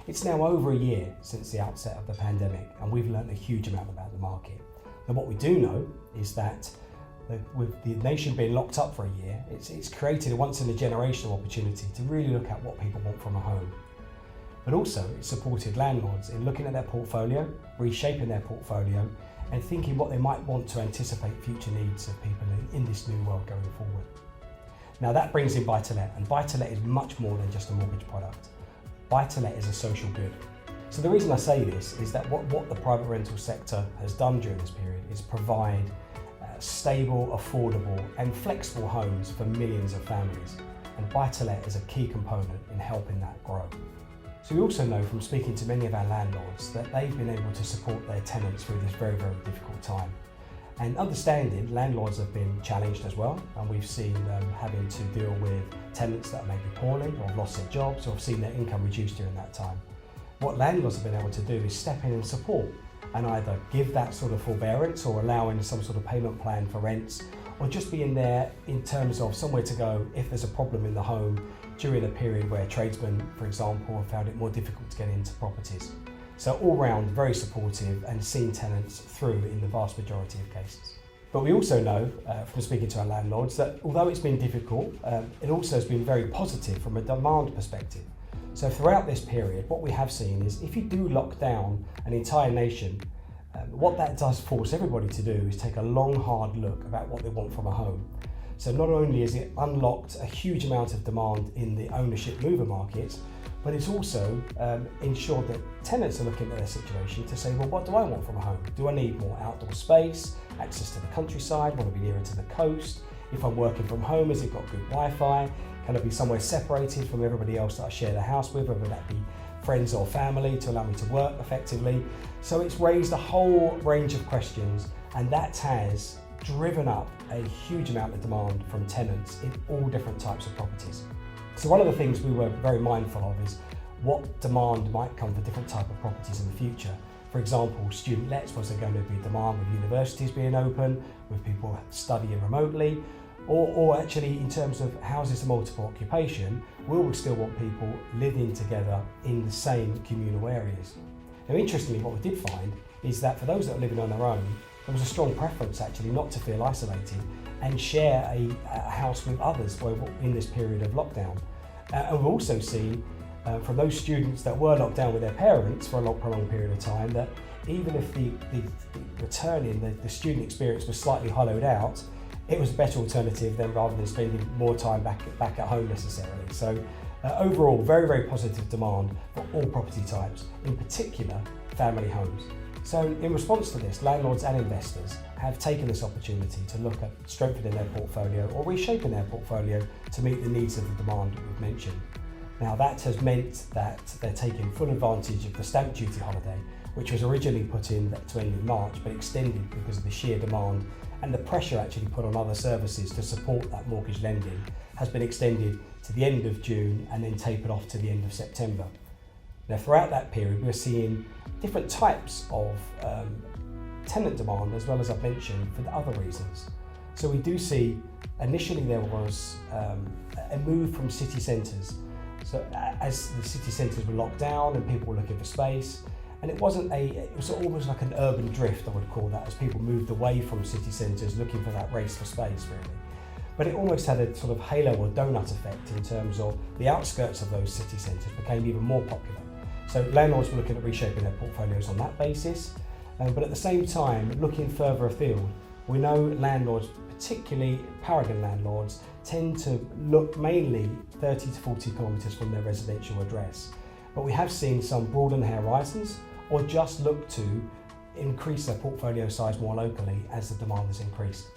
It's now over a year since the outset of the pandemic, and we've learned a huge amount about the market. And what we do know is that with the nation being locked up for a year, it's created a once-in-a-generational opportunity to really look at what people want from a home. But also it's supported landlords in looking at their portfolio, reshaping their portfolio, and thinking what they might want to anticipate future needs of people in this new world going forward. Now that brings in BuytoLet, and BuytoLet is much more than just a mortgage product. BuytoLet is a social good. So the reason I say this is that what the private rental sector has done during this period is provide stable, affordable and flexible homes for millions of families. And BuytoLet is a key component in helping that grow. So we also know from speaking to many of our landlords that they've been able to support their tenants through this very, very difficult time. And understanding, landlords have been challenged as well, and we've seen them having to deal with tenants that are maybe poorly or have lost their jobs or have seen their income reduced during that time. What landlords have been able to do is step in and support and either give that sort of forbearance or allowing some sort of payment plan for rents, or just being there in terms of somewhere to go if there's a problem in the home during a period where tradesmen, for example, have found it more difficult to get into properties. So all round, very supportive and seen tenants through in the vast majority of cases. But we also know from speaking to our landlords that although it's been difficult, it also has been very positive from a demand perspective. So throughout this period, what we have seen is if you do lock down an entire nation, what that does force everybody to do is take a long, hard look about what they want from a home. So not only has it unlocked a huge amount of demand in the ownership mover market, but it's also ensured that tenants are looking at their situation to say, well, what do I want from a home? Do I need more outdoor space, access to the countryside, want to be nearer to the coast? If I'm working from home, has it got good Wi-Fi? Can I be somewhere separated from everybody else that I share the house with, whether that be friends or family, to allow me to work effectively? So it's raised a whole range of questions, and that has driven up a huge amount of demand from tenants in all different types of properties. So one of the things we were very mindful of is what demand might come for different types of properties in the future. For example, student lets, was there going to be demand with universities being open, with people studying remotely? Or actually in terms of houses of multiple occupation, will we still want people living together in the same communal areas? Now interestingly, what we did find is that for those that are living on their own, there was a strong preference actually not to feel isolated and share a house with others in this period of lockdown. And we've also seen from those students that were locked down with their parents for a prolonged period of time that even if the returning, the student experience was slightly hollowed out, it was a better alternative than rather than spending more time back at home necessarily. So overall, very, very positive demand for all property types, in particular family homes. So in response to this, landlords and investors have taken this opportunity to look at strengthening their portfolio or reshaping their portfolio to meet the needs of the demand that we've mentioned. Now that has meant that they're taking full advantage of the stamp duty holiday, which was originally put in to end in March, but extended because of the sheer demand and the pressure actually put on other services to support that mortgage lending has been extended to the end of June and then tapered off to the end of September. Now throughout that period we're seeing different types of tenant demand, as well as I've mentioned, for the other reasons. So we do see initially there was a move from city centres. So as the city centres were locked down and people were looking for space, and it was almost like an urban drift, I would call that, as people moved away from city centres looking for that race for space really. But it almost had a sort of halo or donut effect in terms of the outskirts of those city centres became even more popular. So landlords were looking at reshaping their portfolios on that basis, but at the same time, looking further afield, we know landlords, particularly Paragon landlords, tend to look mainly 30 to 40 kilometres from their residential address. But we have seen some broaden their horizons or just look to increase their portfolio size more locally as the demand has increased.